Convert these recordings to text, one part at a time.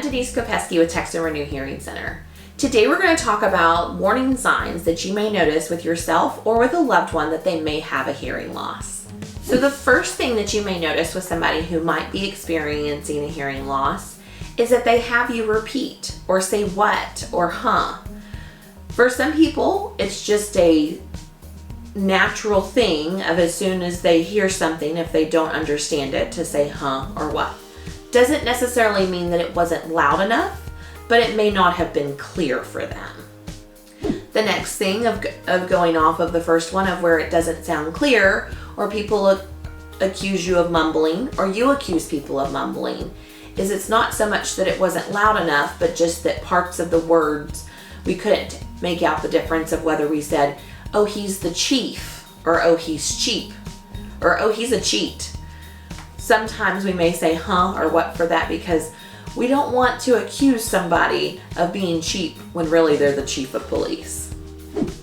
Denise Kopesky with Texan Renew Hearing Center. Today we're going to talk about warning signs that you may notice with yourself or with a loved one that they may have a hearing loss. So the first thing that you may notice with somebody who might be experiencing a hearing loss is that they have you repeat or say what or huh. For some people, it's just a natural thing of as soon as they hear something, if they don't understand it, to say huh or what. Doesn't necessarily mean that it wasn't loud enough, but it may not have been clear for them. The next thing of going off of the first one of where it doesn't sound clear, or people accuse you of mumbling, or you accuse people of mumbling, is it's not so much that it wasn't loud enough, but just that parts of the words, we couldn't make out the difference of whether we said, oh, he's the chief, or oh, he's cheap, or oh, he's a cheat. Sometimes we may say huh or what for that because we don't want to accuse somebody of being cheap when really they're the chief of police.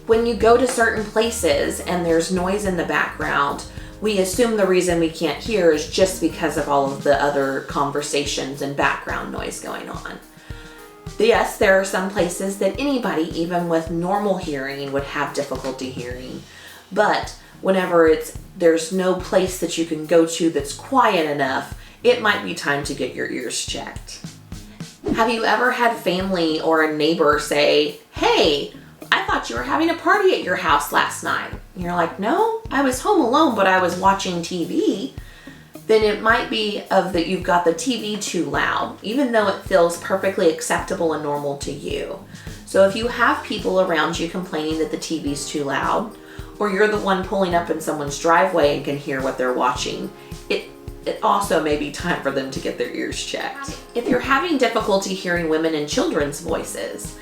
When you go to certain places and there's noise in the background, we assume the reason we can't hear is just because of all of the other conversations and background noise going on. Yes, there are some places that anybody, even with normal hearing, would have difficulty hearing, but whenever there's no place that you can go to that's quiet enough, it might be time to get your ears checked. Have you ever had family or a neighbor say, hey, I thought you were having a party at your house last night? And you're like, no, I was home alone, but I was watching TV. Then it might be that you've got the TV too loud, even though it feels perfectly acceptable and normal to you. So if you have people around you complaining that the TV's too loud, or you're the one pulling up in someone's driveway and can hear what they're watching, it also may be time for them to get their ears checked. If you're having difficulty hearing women and children's voices,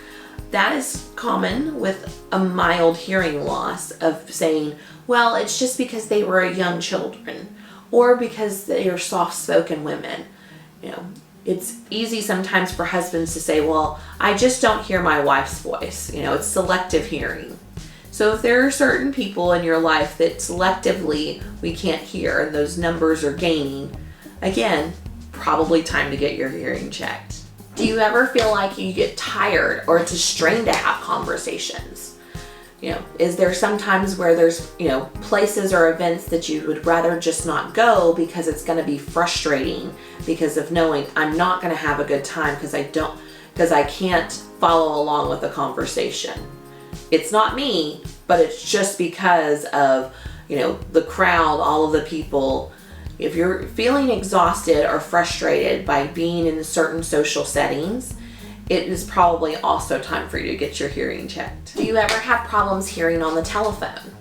that is common with a mild hearing loss of saying, well, it's just because they were young children, or because they are soft-spoken women. You know, it's easy sometimes for husbands to say, well, I just don't hear my wife's voice. You know, it's selective hearing. So if there are certain people in your life that selectively we can't hear and those numbers are gaining, again, probably time to get your hearing checked. Do you ever feel like you get tired or it's a strain to have conversations? You know, is there sometimes where there's, places or events that you would rather just not go because it's going to be frustrating because of knowing I'm not going to have a good time because I can't follow along with the conversation. It's not me, but it's just because of, the crowd, all of the people. If you're feeling exhausted or frustrated by being in certain social settings, it is probably also time for you to get your hearing checked. Do you ever have problems hearing on the telephone?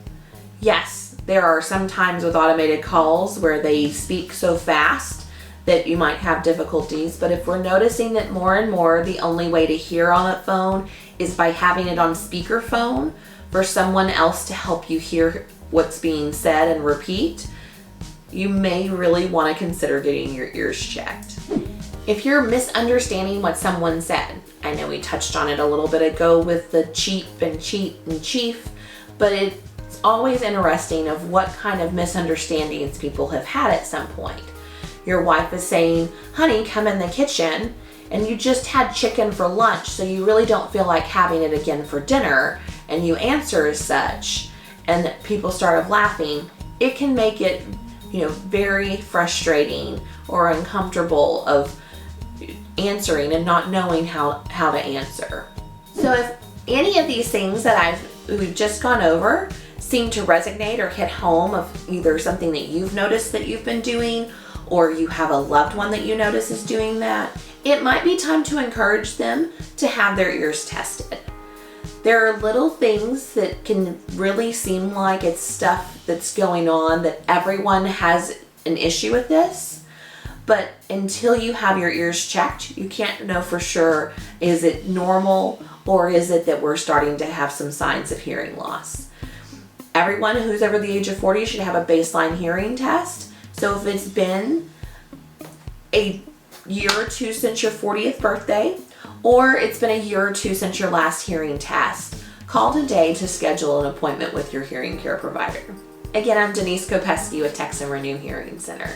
Yes, there are some times with automated calls where they speak so fast that you might have difficulties, but if we're noticing that more and more the only way to hear on a phone is by having it on speakerphone for someone else to help you hear what's being said and repeat, you may really want to consider getting your ears checked. If you're misunderstanding what someone said, I know we touched on it a little bit ago with the cheap and cheat and chief, but it's always interesting of what kind of misunderstandings people have had at some point. Your wife is saying, honey, come in the kitchen, and you just had chicken for lunch, so you really don't feel like having it again for dinner, and you answer as such, and people start laughing. It can make it, very frustrating or uncomfortable of answering and not knowing how to answer. So if any of these things that we've just gone over seem to resonate or hit home of either something that you've noticed that you've been doing, or you have a loved one that you notice is doing that, it might be time to encourage them to have their ears tested. There are little things that can really seem like it's stuff that's going on, that everyone has an issue with this, but until you have your ears checked, you can't know for sure, is it normal or is it that we're starting to have some signs of hearing loss. Everyone who's over the age of 40 should have a baseline hearing test. So if it's been a year or two since your 40th birthday, or it's been a year or two since your last hearing test, call today to schedule an appointment with your hearing care provider. Again, I'm Denise Kopesky with Texan Renew Hearing Center.